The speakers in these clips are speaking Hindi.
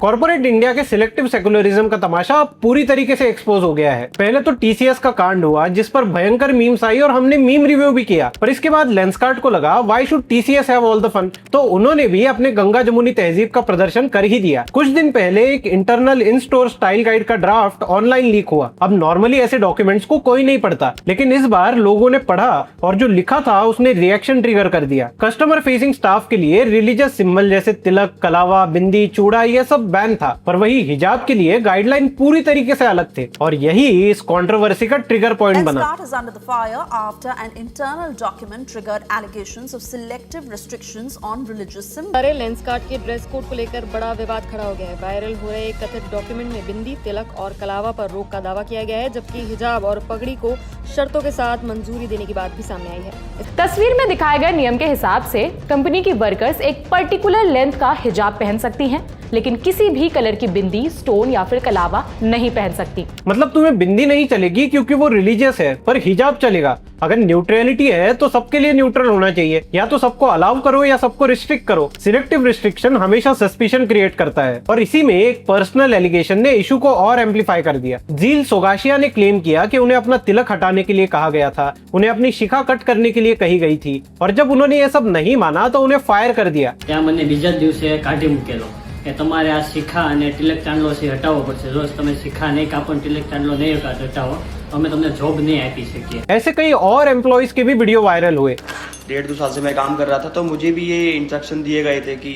कॉर्पोरेट इंडिया के सिलेक्टिव सेकुलरिज्म का तमाशा अब पूरी तरीके से एक्सपोज हो गया है। पहले तो टीसीएस का कांड हुआ जिस पर भयंकर मीम्स आई और हमने मीम रिव्यू भी किया, पर इसके बाद लेंसकार्ट को लगा why should TCS have all the fun, तो उन्होंने भी अपने गंगा जमुनी तहजीब का प्रदर्शन कर ही दिया। कुछ दिन पहले एक internal in store style guide का ड्राफ्ट ऑनलाइन लीक हुआ। अब नॉर्मली ऐसे डॉक्यूमेंट्स को कोई नहीं पढ़ता, लेकिन इस बार लोगों ने पढ़ा और जो लिखा था उसने रिएक्शन ट्रिगर कर दिया। कस्टमर फेसिंग स्टाफ के लिए रिलीजियस सिंबल जैसे तिलक, कलावा, बिंदी, चूड़ा ये सब बैन था, पर वही हिजाब के लिए गाइडलाइन पूरी तरीके से अलग थे और यही इस कंट्रोवर्सी का ट्रिगर पॉइंट बना। Lenskart is under the fire after an internal document triggered allegations of selective restrictions on religious symbols. सारे लेंसकार्ट के ड्रेस कोड को लेकर बड़ा विवाद खड़ा हो गया है। वायरल हो रहे एक कथित डॉक्यूमेंट में बिंदी, तिलक और कलावा पर रोक का दावा किया गया है, जबकि हिजाब और पगड़ी को शर्तों के साथ मंजूरी देने की बात भी सामने आई है। तस्वीर में दिखाए गए नियम के हिसाब से कंपनी की वर्कर्स एक पर्टिकुलर लेंथ का हिजाब पहन सकती हैं, लेकिन किसी भी कलर की बिंदी, स्टोन या फिर कलावा नहीं पहन सकती। मतलब तुम्हें बिंदी नहीं चलेगी क्योंकि वो रिलीजियस है, पर हिजाब चलेगा। अगर न्यूट्रलिटी है तो सबके लिए न्यूट्रल होना चाहिए, या तो सबको अलाउ करो या सबको रिस्ट्रिक्ट करो। सिलेक्टिव रिस्ट्रिक्शन हमेशा सस्पिशन क्रिएट करता है और इसी में एक पर्सनल एलिगेशन ने इशू को और एम्पलीफाई कर दिया। जील सोगाशिया ने क्लेम किया कि उन्हें अपना तिलक हटाने के लिए कहा गया था, उन्हें अपनी शिखा कट करने के लिए कही गई थी और जब उन्होंने ये सब नहीं माना तो उन्हें फायर कर दिया। મને બીજા દિવસે કાઢી મૂકેલો કે તમારે આ શિખા અને તિલક ચાંદલો છે હટાવવો પડશે। જો તમે શિખા નહીં કાપો તિલક ચાંદલો નહીં હટાવો તો અમે તમને જોબ નહીં આપી શકીએ। ऐसे कई और एम्प्लॉइज के भी वीडियो वायरल हुए। 1.5-2 साल से मैं काम कर रहा था, तो मुझे भी ये इंस्ट्रक्शन दिए गए थे कि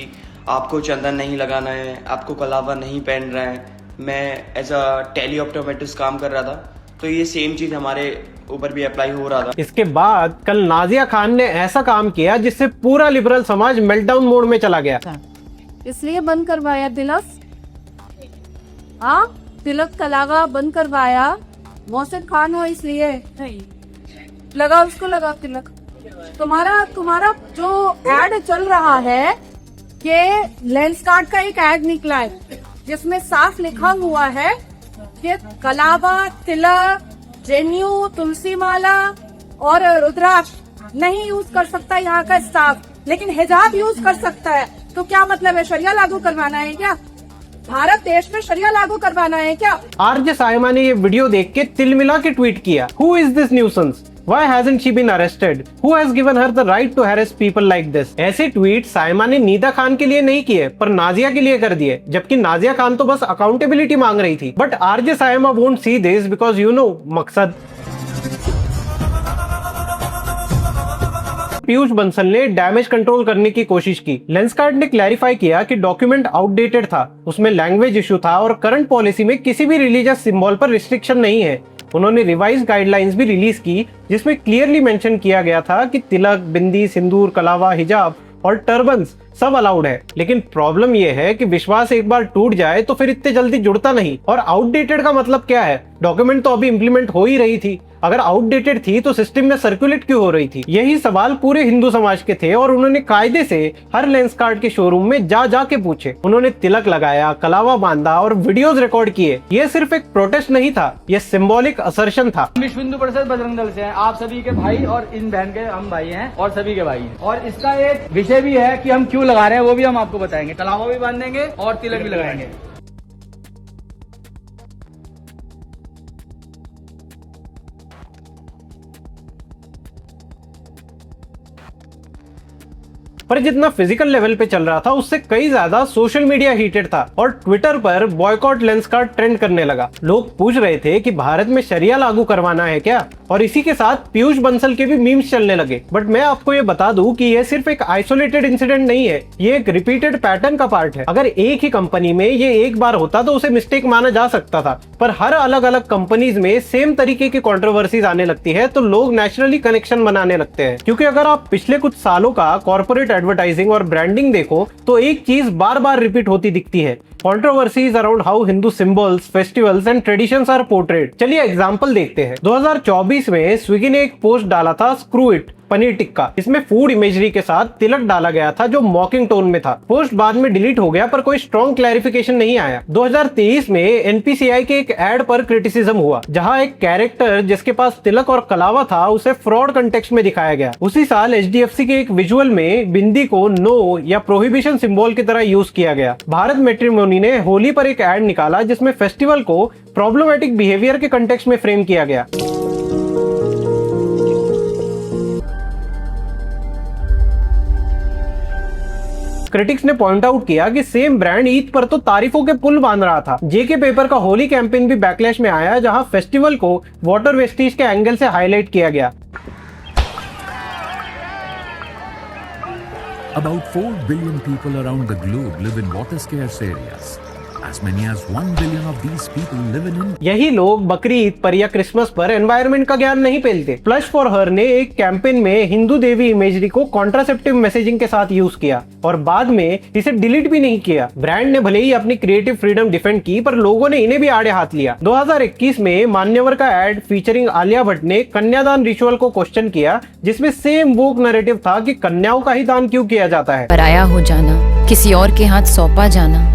आपको चंदन नहीं लगाना है, आपको कलावा नहीं पहनना है। मैं एज अ टेली ऑप्टोमेट्रिस्ट काम कर रहा था, तो ये सेम चीज हमारे ऊपर भी अप्लाई हो रहा था। इसके बाद कल नाजिया खान ने ऐसा काम किया जिससे पूरा लिबरल समाज मेल्टडाउन मोड में चला गया। इसलिए बंद करवाया तिलक, हाँ तिलक कलावा बंद करवाया, मोहसिन खान हो इसलिए नहीं लगा, उसको लगा तिलक। तुम्हारा जो एड चल रहा है कि लेंसकार्ट का एक एड निकला है जिसमें साफ लिखा हुआ है कि कलावा, तिलक, जेन्यू, तुलसी माला और रुद्राक्ष नहीं यूज कर सकता यहाँ का स्टाफ, लेकिन हिजाब यूज कर सकता है। तो क्या मतलब है, शरिया लागू करवाना है क्या? भारत देश में शरिया लागू करवाना है क्या? आरजे साइमा ने ये वीडियो देख के तिलमिला के ट्वीट किया, who is this nuisance? Why hasn't she been arrested? Who has given her the right to harass people like this? ऐसे ट्वीट साइमा ने नीदा खान के लिए नहीं किए, पर नाजिया के लिए कर दिए, जबकि नाजिया खान तो बस अकाउंटेबिलिटी मांग रही थी। But RJ Saima won't see this because you know मकसद। पीयूष बंसल ने डैमेज कंट्रोल करने की कोशिश की। लेंसकार्ट ने क्लैरिफाई किया कि डॉक्यूमेंट आउटडेटेड था, उसमें लैंग्वेज इशू था और करंट पॉलिसी में किसी भी रिलीजियस सिंबल पर रिस्ट्रिक्शन नहीं है। उन्होंने रिवाइज गाइडलाइंस भी रिलीज की जिसमें क्लियरली मेंशन किया गया था कि तिलक, बिंदी, सिंदूर, कलावा, हिजाब और टर्बन्स सब अलाउड है। लेकिन प्रॉब्लम यह है कि विश्वास एक बार टूट जाए तो फिर इतने जल्दी जुड़ता नहीं। और आउटडेटेड का मतलब क्या है? डॉक्यूमेंट तो अभी इंप्लीमेंट हो ही रही थी, अगर आउटडेटेड थी तो सिस्टम में सर्कुलेट क्यों हो रही थी? यही सवाल पूरे हिंदू समाज के थे और उन्होंने कायदे से हर लेंसकार्ट के शोरूम में जा के पूछे। उन्होंने तिलक लगाया, कलावा बांधा और वीडियोस रिकॉर्ड किए। ये सिर्फ एक प्रोटेस्ट नहीं था, ये सिंबॉलिक असर्शन था। विश्व हिंदू परिषद बजरंग दल से हैं, आप सभी के भाई और इन बहन के हम भाई हैं और सभी के भाई हैं। और इसका एक विषय भी है कि हम क्यों लगा रहे हैं, वो भी हम आपको बताएंगे। कलावा भी बांधेंगे और तिलक भी लगाएंगे। पर जितना फिजिकल लेवल पे चल रहा था उससे कई ज्यादा सोशल मीडिया हीटेड था और ट्विटर पर बॉयकॉट लेंसकार्ट ट्रेंड करने लगा। लोग पूछ रहे थे कि भारत में शरिया लागू करवाना है क्या, और इसी के साथ पीयूष बंसल के भी मीम्स चलने लगे। बट मैं आपको ये बता दूं कि ये सिर्फ एक आइसोलेटेड इंसिडेंट नहीं है, ये एक रिपीटेड पैटर्न का पार्ट है। अगर एक ही कंपनी में ये एक बार होता तो उसे मिस्टेक माना जा सकता था, पर हर अलग अलग कंपनीज में सेम तरीके की कंट्रोवर्सीज आने लगती है तो लोग नेचुरली कनेक्शन बनाने लगते हैं। क्योंकि अगर आप पिछले कुछ सालों का कॉर्पोरेट एडवर्टाइजिंग और ब्रांडिंग देखो तो एक चीज बार बार रिपीट होती दिखती है, controversies around how Hindu symbols, festivals and traditions are portrayed. चलिए एग्जांपल देखते हैं। 2024 में स्विगी ने एक पोस्ट डाला था, स्क्रू इट, पनीर टिक्का। इसमें फूड इमेजरी के साथ तिलक डाला गया था जो मॉकिंग टोन में था। पोस्ट बाद में डिलीट हो गया पर कोई स्ट्रॉन्ग क्लैरिफिकेशन नहीं आया। 2023 में एनपीसीआई के एक एड पर क्रिटिसिज्म हुआ जहां एक कैरेक्टर जिसके पास तिलक और कलावा था उसे फ्रॉड कंटेक्स्ट में दिखाया गया। उसी साल एचडीएफसी के एक विजुअल में बिंदी को नो या प्रोहिबिशन सिंबल की तरह यूज किया गया। भारत मैट्रिमोनी ने होली पर एक एड निकाला जिसमें फेस्टिवल को प्रॉब्लमेटिक बिहेवियर के कंटेक्स्ट में फ्रेम किया गया। क्रिटिक्स ने पॉइंट आउट किया कि सेम ब्रांड ईद पर तो तारीफों के पुल बांध रहा था। जेके पेपर का होली कैंपेन भी बैकलैश में आया जहां फेस्टिवल को वाटर वेस्टेज के एंगल से हाईलाइट किया गया। About 4 billion people around the globe live in water scarce areas. As many as 1 billion of these people live in India. यही लोग बकरी ईद पर या क्रिसमस पर एनवायरनमेंट का ज्ञान नहीं फैलते। फ्लश फॉर हर ने एक कैंपेन में हिंदू देवी इमेजरी को कॉन्ट्रासेप्टिव मैसेजिंग के साथ यूज किया और बाद में इसे डिलीट भी नहीं किया। ब्रांड ने भले ही अपनी क्रिएटिव फ्रीडम डिफेंड की पर लोगों ने इन्हें भी आड़े हाथ लिया। 2021 में मान्यवर का एड फीचरिंग आलिया भट्ट ने कन्यादान रिचुअल को क्वेश्चन किया जिसमें सेम वोक नैरेटिव था कि कन्याओं का ही दान क्यों किया जाता है। पराया हो जाना, किसी और के हाथ सौंपा जाना,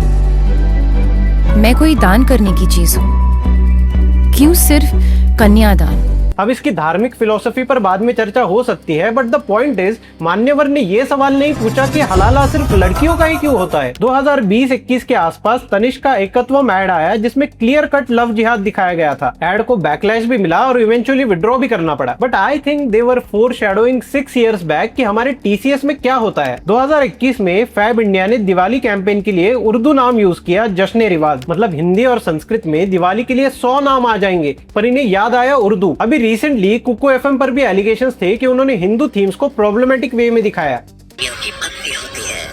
मैं कोई दान करने की चीज हूँ, क्यों सिर्फ कन्यादान? अब इसकी धार्मिक फिलोसफी पर बाद में चर्चा हो सकती है बट द पॉइंट इज मान्यवर ने ये सवाल नहीं पूछा कि हलाला सिर्फ लड़कियों का ही क्यों होता है। 2020-21 के आसपास तनिष्क का एकत्वम एड आया जिसमें क्लियर कट लव जिहाद दिखाया गया था। एड को बैकलैश भी मिला और इवेंचुअली विड्रॉ भी करना पड़ा but I think they were foreshadowing 6 years back कि हमारे टीसीएस में क्या होता है। 2021 में फैब इंडिया ने दिवाली कैंपेन के लिए उर्दू नाम यूज किया जश्न रिवाज, मतलब हिंदी और संस्कृत में दिवाली के लिए 100 नाम आ जाएंगे पर इन्हें याद आया उर्दू। अभी रिसेंटली कुको एफएम पर भी एलिगेशंस थे कि उन्होंने हिंदू थीम्स को प्रॉब्लमेटिक वे में दिखाया। की पत्नी होती है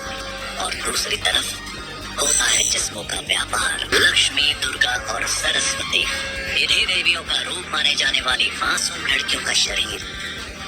और दूसरी तरफ होता है जिस्मों का व्यापार। लक्ष्मी, दुर्गा और सरस्वती, इन्हीं देवियों का रूप माने जाने वाली मासूम लड़कियों का शरीर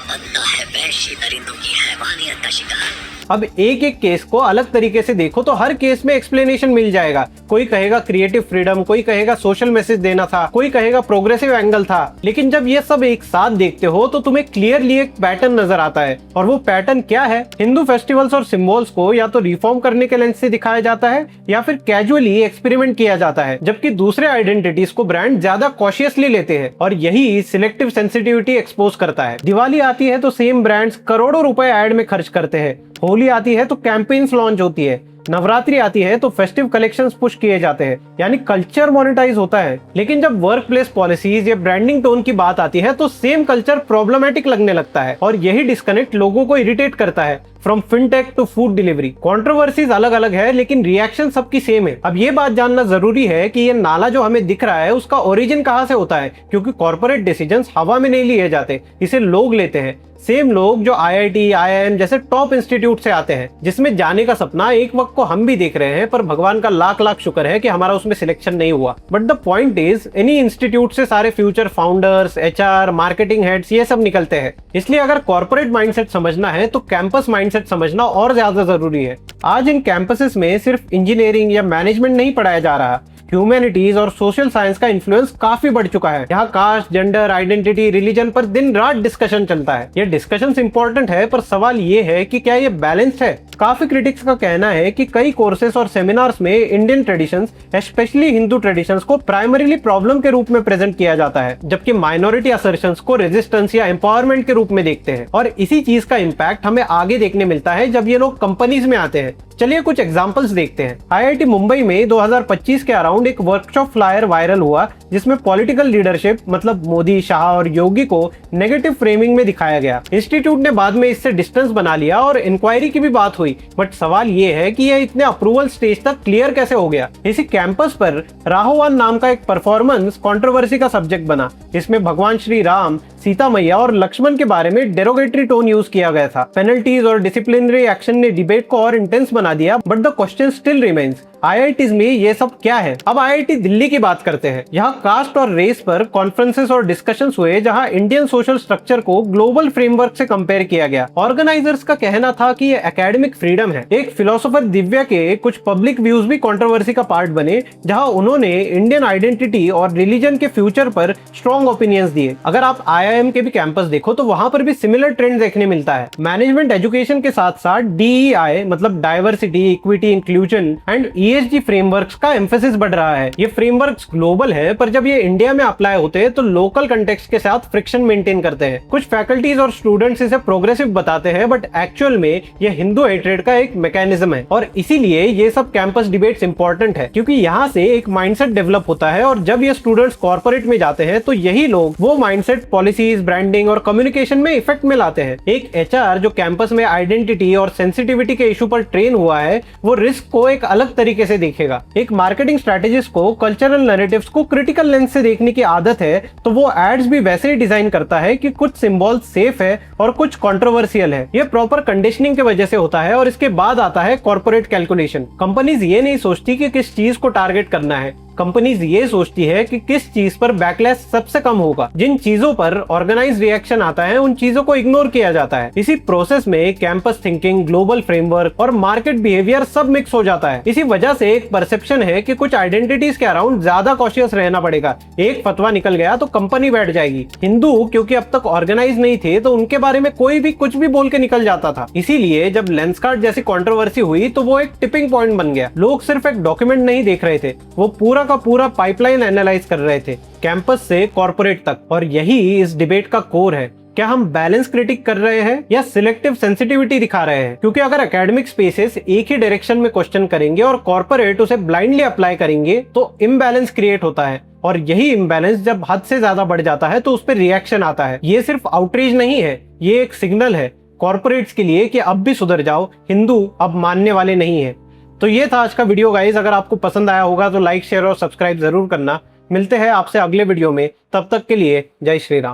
बनता है वैश्य दरिंदों की हैवानियत का शिकार। अब एक एक केस को अलग तरीके से देखो तो हर केस में एक्सप्लेनेशन मिल जाएगा। कोई कहेगा क्रिएटिव फ्रीडम, कोई कहेगा सोशल मैसेज देना था, कोई कहेगा प्रोग्रेसिव एंगल था। लेकिन जब ये सब एक साथ देखते हो तो तुम्हें क्लियरली एक पैटर्न नजर आता है और वो पैटर्न क्या है? हिंदू फेस्टिवल्स और सिंबल्स को या तो रिफॉर्म करने के लेंस से दिखाया जाता है या फिर कैजुअली एक्सपेरिमेंट किया जाता है, जबकि दूसरे आइडेंटिटीज को ब्रांड ज्यादा कॉशियसली लेते हैं और यही सिलेक्टिव सेंसिटिविटी एक्सपोज करता है। दिवाली आती है तो सेम ब्रांड्स करोड़ों रुपए एड में खर्च करते हैं, होली आती है तो कैंपेन्स लॉन्च होती है, नवरात्रि आती है तो फेस्टिव कलेक्शंस पुश किए जाते हैं, यानी कल्चर मोनेटाइज होता है। लेकिन जब वर्क प्लेस पॉलिसीज या ब्रांडिंग टोन की बात आती है तो सेम कल्चर प्रॉब्लमेटिक लगने लगता है और यही डिस्कनेक्ट लोगों को इरिटेट करता है। From fintech to food delivery, controversies अलग अलग है लेकिन रिएक्शन सबकी सेम है। अब ये बात जानना जरूरी है कि ये नाला जो हमें दिख रहा है उसका ओरिजिन कहाँ से होता है, क्योंकि कॉर्पोरेट डिसीजंस हवा में नहीं लिए जाते, इसे लोग लेते हैं। सेम लोग जो आईआईटी, आईआईएम जैसे टॉप इंस्टीट्यूट से आते हैं, जिसमें जाने का सपना एक वक्त को हम भी देख रहे हैं, पर भगवान का लाख लाख शुक्र है कि हमारा उसमें सिलेक्शन नहीं हुआ। बट द पॉइंट इज इन्हीं इंस्टीट्यूट से सारे future founders, HR, marketing heads ये सब निकलते हैं। इसलिए अगर कॉर्पोरेट माइंडसेट समझना है तो कैंपस माइंडसेट समझना और ज्यादा जरूरी है। आज इन कैंपसेस में सिर्फ इंजीनियरिंग या मैनेजमेंट नहीं पढ़ाया जा रहा, ह्यूमैनिटीज और सोशल साइंस का इन्फ्लुएंस काफी बढ़ चुका है। यहाँ कास्ट, जेंडर, आइडेंटिटी, रिलीजन पर दिन रात डिस्कशन चलता है। ये डिस्कशंस इंपॉर्टेंट है पर सवाल ये है कि क्या ये बैलेंस्ड है? काफी क्रिटिक्स का कहना है कि कई कोर्सेस और सेमिनार्स में Indian traditions, specially Hindu traditions को प्राइमरीली प्रॉब्लम के रूप में प्रेजेंट किया जाता है, जबकि माइनॉरिटी असर्शंस को रेजिस्टेंस या एम्पावरमेंट के रूप में देखते हैं। और इसी चीज का इम्पैक्ट हमें आगे देखने मिलता है जब ये लोग कंपनीज में आते हैं। चलिए कुछ एग्जांपल्स देखते हैं। आईआईटी मुंबई में 2025 के अराउंड एक वर्कशॉप फ्लायर वायरल हुआ जिसमें पॉलिटिकल लीडरशिप, मतलब मोदी, शाह और योगी को नेगेटिव फ्रेमिंग में दिखाया गया। इंस्टीट्यूट ने बाद में इससे डिस्टेंस बना लिया और इंक्वायरी की भी बात हुई, बट सवाल ये है कि यह इतने अप्रूवल स्टेज तक क्लियर कैसे हो गया? इसी कैंपस पर राहोवान नाम का एक परफॉर्मेंस कंट्रोवर्सी का सब्जेक्ट बना। इसमें भगवान श्री राम, सीता मैया और लक्ष्मण के बारे में डेरोगेटरी टोन यूज किया गया था। पेनल्टीज और डिसिप्लिनरी एक्शन ने डिबेट को और इंटेंस बना दिया, but the question still remains, IITs में ये सब क्या है? अब आईआईटी दिल्ली की बात करते हैं। यहाँ कास्ट और रेस पर कॉन्फ्रेंसेस और डिस्कशंस हुए जहाँ इंडियन सोशल स्ट्रक्चर को ग्लोबल फ्रेमवर्क से कंपेयर किया गया। ऑर्गेनाइजर्स का कहना था कि ये एकेडमिक फ्रीडम है। एक फिलोसोफर दिव्या के कुछ पब्लिक व्यूज भी कंट्रोवर्सी का पार्ट बने, जहाँ उन्होंने इंडियन आइडेंटिटी और रिलीजन के फ्यूचर पर स्ट्रॉन्ग ओपिनियंस दिए। अगर आप आईआईएम के भी कैंपस देखो तो वहां पर भी सिमिलर ट्रेंड देखने मिलता है। मैनेजमेंट एजुकेशन के साथ साथ DEI मतलब diversity, equity, inclusion and ESG frameworks का एम्फेसिस बढ़ रहा है। ये फ्रेमवर्क्स ग्लोबल है, पर जब ये इंडिया में अप्लाई होते हैं तो लोकल कंटेक्स्ट के साथ फ्रिक्शन मेंटेन करते हैं। कुछ फैकल्टीज और स्टूडेंट्स इसे प्रोग्रेसिव बताते हैं, बट एक्चुअल में ये हिंदू हेट्रेड का एक मैकेनिज्म है। और इसीलिए ये सब कैंपस डिबेट्स इंपॉर्टेंट है, क्योंकि यहाँ से एक माइंडसेट डेवलप होता है और जब ये स्टूडेंट्स कॉर्पोरेट में जाते हैं तो यही लोग वो माइंडसेट पॉलिसीज, ब्रांडिंग और कम्युनिकेशन में इफेक्ट में लाते हैं। एक HR जो कैंपस में आइडेंटिटी और सेंसिटिविटी के इशू पर ट्रेन हुआ है, वो रिस्क को एक अलग तरीके से देखेगा। एक मार्केटिंग स्ट्रेटेजिस्ट को कल्चरल नैरेटिव्स को क्रिटिकल लेंस से देखने की आदत है, तो वो एड्स भी वैसे ही डिजाइन करता है कि कुछ सिंबल सेफ है और कुछ कंट्रोवर्शियल है। ये प्रॉपर कंडीशनिंग की वजह से होता है और इसके बाद आता है कॉर्पोरेट कैलकुलेशन। कंपनीज ये नहीं सोचती कि किस चीज को टारगेट करना है, कंपनीज ये सोचती है कि किस चीज पर बैकलैश सबसे कम होगा। जिन चीजों पर ऑर्गेनाइज रिएक्शन आता है उन चीजों को इग्नोर किया जाता है। इसी प्रोसेस में कैंपस थिंकिंग, ग्लोबल फ्रेमवर्क और मार्केट बिहेवियर सब मिक्स हो जाता है। इसी वजह से एक परसेप्शन है कि कुछ आइडेंटिटीज के अराउंड ज्यादा कॉशियस रहना पड़ेगा। एक फतवा निकल गया तो कंपनी बैठ जाएगी। हिंदू क्योंकि अब तक ऑर्गेनाइज नहीं थे तो उनके बारे में कोई भी कुछ भी बोल के निकल जाता था। इसीलिए जब लेंसकार्ट जैसी कंट्रोवर्सी हुई तो वो एक टिपिंग पॉइंट बन गया। लोग सिर्फ एक डॉक्यूमेंट नहीं देख रहे थे, वो पूरा का पूरा पाइपलाइन एनालाइज कर रहे थे, कैंपस से कॉर्पोरेट तक। और यही इस डिबेट का कोर है। क्या हम बैलेंस क्रिटिक कर रहे हैं या सिलेक्टिव सेंसिटिविटी दिखा रहे हैं? क्योंकि अगर एकेडमिक स्पेसेस एक ही डायरेक्शन में क्वेश्चन करेंगे और कॉर्पोरेट उसे ब्लाइंडली अप्लाई करेंगे तो इम्बैलेंस क्रिएट होता है। और यही इम्बैलेंस जब हद से ज्यादा बढ़ जाता है तो उस पर रिएक्शन आता है। ये सिर्फ आउटरीच नहीं है, ये एक सिग्नल है कॉर्पोरेट्स के लिए कि अब भी सुधर जाओ, हिंदू अब मानने वाले नहीं है। तो ये था आज का वीडियो गाइस। अगर आपको पसंद आया होगा तो लाइक, शेयर और सब्सक्राइब जरूर करना। मिलते हैं आपसे अगले वीडियो में, तब तक के लिए जय श्री राम।